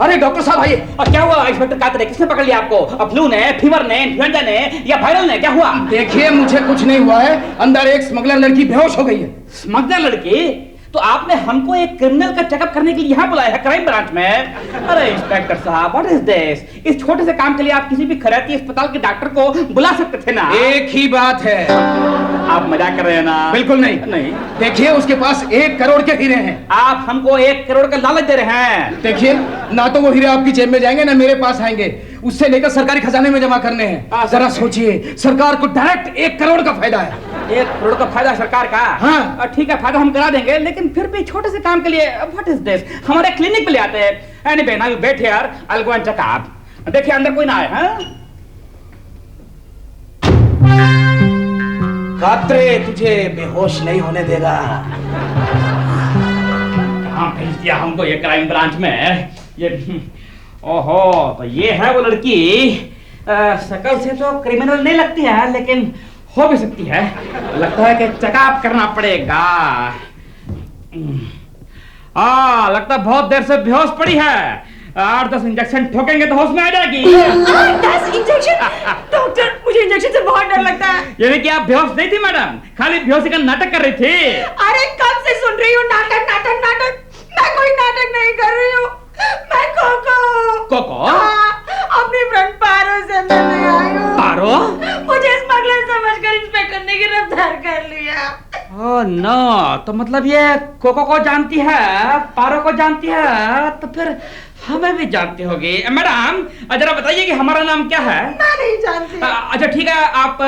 अरे डॉक्टर साहब आइए। और क्या हुआ इंस्पेक्टर कातरे, किसने पकड़ लिया आपको? फ्लू ने, फीवर ने, इन्फ्लुएंजा ने या वायरल ने? क्या हुआ? देखिए मुझे कुछ नहीं हुआ है, अंदर एक स्मगलर लड़की बेहोश हो गई है। स्मगलर लड़की? तो आपने हमको एक क्रिमिनल का चेकअप करने के लिए यहाँ बुलाया है क्राइम ब्रांच में? अरे इंस्पेक्टर साहब, व्हाट इज दिस? इस छोटे से काम के लिए आप किसी भी खैरियती अस्पताल के डॉक्टर को बुला सकते थे ना। एक ही बात है। आप मजाक कर रहे हैं ना? बिल्कुल नहीं। नहीं। देखिए उसके पास 1 करोड़ के हीरे हैं। आप हमको 1 करोड़ का लालच दे रहे हैं। देखिए ना तो वो हीरे आपकी जेब में जाएंगे ना मेरे पास आएंगे, उससे लेकर सरकारी खजाने में जमा करने हैं। जरा सोचिए, सरकार को डायरेक्ट 1 करोड़ का फायदा है। 1 करोड़ का फायदा सरकार का? हाँ। ठीक है, फायदा हम करा देंगे, लेकिन फिर भी छोटे से काम के लिए व्हाट इज दिस? हमारे क्लिनिक पे ले आते हैं। Anyway now you wait here, I will go and check up. देखिए अंदर कोई ना आए। हैं? कात्रे तुझे बेहोश नहीं होने देगा। कहाँ भेज दिया हमको ये क्राइम ब्रांच में? ये ओहो, तो ये है वो लड़की। शकल से तो क्रिमिनल नहीं लगती है, लेकिन हो भी सकती है। लगता है कि चेकअप करना पड़ेगा। लगता है बहुत देर से बेहोश पड़ी है। 8-10 इंजेक्शन ठोकेंगे तो होश में आ जाएगी। 10 इंजेक्शन? डॉक्टर मुझे इंजेक्शन से बहुत डर लगता है। यानी कि आप बेहोश नहीं थी मैडम, खाली बेहोशी का नाटक कर रही थी। अरे कब से सुन रही हूँ नाटक नाटक नाटक। मैं कोई नाटक नहीं कर रही हूँ। मैं कोको अपनी फ्रेंड पारो से मिलने आई हूँ। पारो? मुझे स्मगलर समझकर इंस्पेक्टर ने गिरफ्तार कर लिया। ओह नो, तो मतलब ये कोको को जानती है, पारो को जानती है, तो फिर हमें भी जानती होगी। मैडम जरा बताइए कि हमारा नाम क्या है? मैं नहीं जानती। अच्छा ठीक है, आप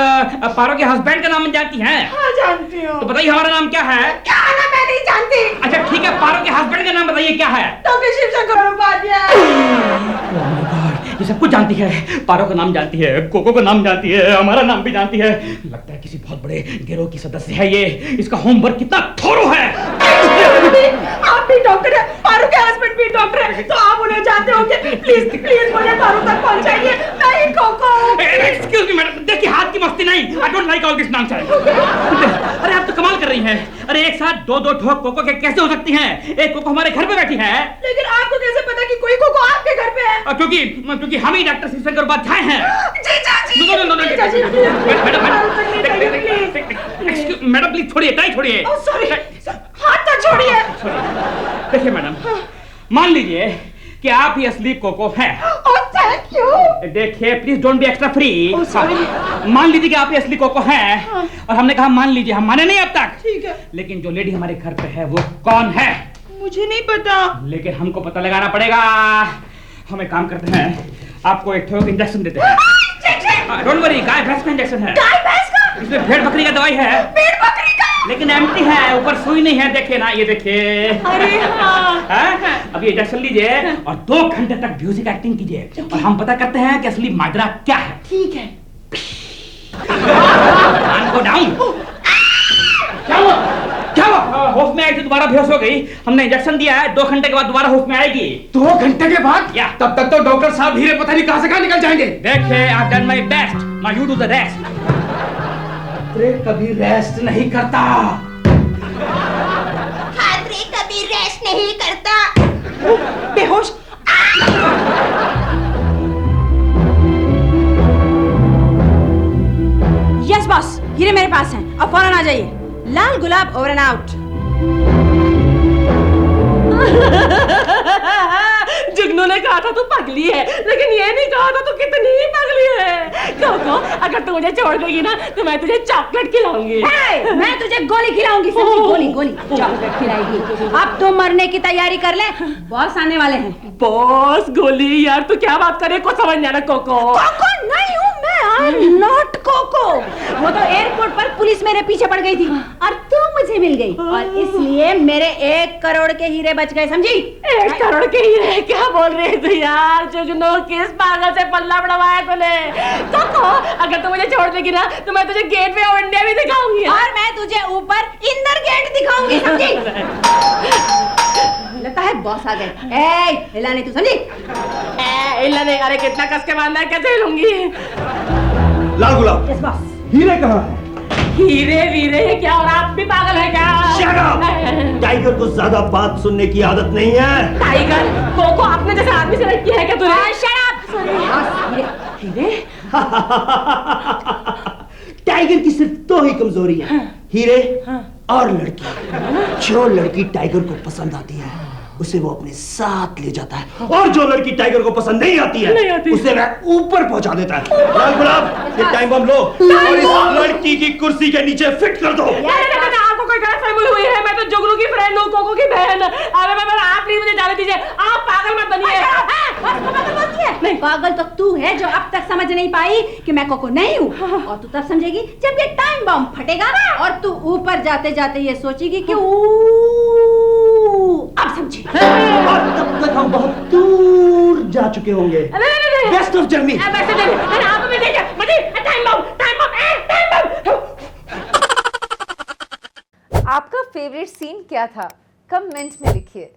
पारो के हस्बैंड का नाम जानती हैं? हाँ जानती हूँ। तो बताइए हमारा नाम क्या है? क्या ना, मैं नहीं जानती। अच्छा ठीक है, पारो के हस्बैंड का नाम बताइए क्या है? डॉक्टर शिवशंकर उपाध्याय। ये सब कुछ जानती है, पारो का नाम जानती है, कोको का नाम जानती है, हमारा नाम भी जानती है। लगता है किसी बहुत बड़े गिरोह की सदस्य है ये। इसका होमवर्क कितना थोरो है। आप भी डॉक्टर है, पारो के हस्बैंड भी डॉक्टर है, तो आप उन्हें जानते होंगे। प्लीज प्लीज मुझे पारो तक पहुंचाइए। नहीं कोको। एक्सक्यूज मी मैडम, देखिए हाथ की मस्ती नहीं। I don't like all this nonsense. अरे आप तो कमाल कर रही हैं। अरे एक साथ 2-2 ठोक कोको के कैसे हो सकती हैं? एक कोको हमारे घर पे बैठी है। लेकिन आपको कैसे पता कि कोई कोको आपके घर पे है? क्योंकि हम ही डॉक्टर शिवशंकर उपाध्याय हैं। मैडम प्लीज छोड़िए, टाई छोड़िए। सॉरी, हाथ तो छोड़िए। देखिए मैडम, मान लीजिए कि आप ही असली कोको हैं। Thank you. देखिए please don't be extra free. मान लीजिए कि आप ही असली कोको हैं। और हमने कहा मान लीजिए, हम माने नहीं अब तक। ठीक है। लेकिन जो लेडी हमारे घर पे है वो कौन है? मुझे नहीं पता। लेकिन हमको पता लगाना पड़ेगा। हम एक काम करते हैं, आपको एक ठोक इंजेक्शन देते हैं। डोंट वरी, गाय भैंस का इंजेक्शन है। गाय भैंस का? इसमें भेड़ बकरी का दवाई है। भेड़ बकरी का? लेकिन एम्प्टी है, ऊपर सुई नहीं है। देखिए ना, ये देखिए। अरे हाँ। अब ये इंजेक्शन लीजिए और 2 घंटे तक म्यूजिक एक्टिंग कीजिए और हम पता करते हैं कि असली माजरा क्या है। ठीक है। Go down. क्या हुआ? क्या हुआ? होश में आई थी, दोबारा बेहोश हो गई। हमने इंजेक्शन दिया है, 2 घंटे के बाद दोबारा होश में आएगी। 2 घंटे के बाद? या तब तक तो डॉक्टर साहब हीरे पता नहीं कहां से कहां निकल जाएंगे। देखिए, I have done my best, now you do the rest. खातरे कभी रेस्ट नहीं करता। खातरे कभी रेस्ट नहीं करता। बेहोश। यस बॉस, हीरे मेरे पास हैं, अब फौरन आ जाइए। लाल गुलाब ओवर एंड आउट। जुगनू ने कहा था तू पगली है, लेकिन ये नहीं कहा था तू कितनी पगली है। कोको, अगर तू मुझे छोड़ देगी ना तो मैं तुझे चॉकलेट खिलाऊंगी। मैं तुझे गोली खिलाऊंगी। गोली गोली चॉकलेट खिलाएगी। अब तुम मरने की तैयारी कर ले, बॉस आने वाले हैं। बॉस गोली? यार तू क्या बात करे, कुछ समझ नहीं आ रहा। कोको कोको नहीं हूँ मैं, आई एम नॉट कोको। वो तो एयरपोर्ट पर पुलिस मेरे पीछे पड़ गई थी और तू मुझे मिल गई और इसलिए मेरे 1 करोड़ के हीरे बच गए, समझी? 1 करोड़ के हीरे? क्या बोल रहे थे यार? जुगनू, किस पागल से पल्ला बढ़वाया तूने? कोको, अगर तू मुझे छोड़ देगी ना तो मैं तुझे गेटवे ऑफ इंडिया भी दिखाऊंगी और मैं तुझे ऊपर इंदर गेट दिखाऊंगी, समझी? लगता है बॉस आ गए। ए हिला नहीं, तू समझी? हिला नहीं। अरे कितना कस के मारना है, कैसे हिलूंगी? लाल गुलाब, यस बॉस। हीरे कहाँ है? हीरे वीरे है क्या और आप भी पागल है क्या? Shut up! टाइगर को ज्यादा बात सुनने की आदत नहीं है। टाइगर कोको अपने जैसे आदमी से लड़की है क्या तूने? Shut up. हीरे टाइगर की सिर्फ दो ही कमजोरी है, हीरे और लड़की। जो लड़की टाइगर को पसंद आती है उसे वो अपने साथ ले जाता है, और जो लड़की टाइगर को पसंद नहीं आती है उसे वह ऊपर पहुंचा देता है। लाल गुलाब, ये टाइम बम लो और इस लड़की की कुर्सी के नीचे फिट कर दो। आपको कोई गलतफहमी हुई है, मैं तो जुगनू की फ्रेंड हूँ, कोको की बहन। अरे मैं आप प्लीज मुझे जाने दीजिए, आप पागल मत बनिए। नहीं, पागल तो तू है जो अब तक समझ नहीं पाई कि मैं कोको नहीं हूँ, और तू तब समझेगी जब ये टाइम बम फटेगा और तू ऊपर जाते जाते ये सोचेगी कि अब समझी। और तब तक हम बहुत दूर जा चुके होंगे। Best of journey. आपका फेवरेट सीन क्या था? कमेंट में लिखिए।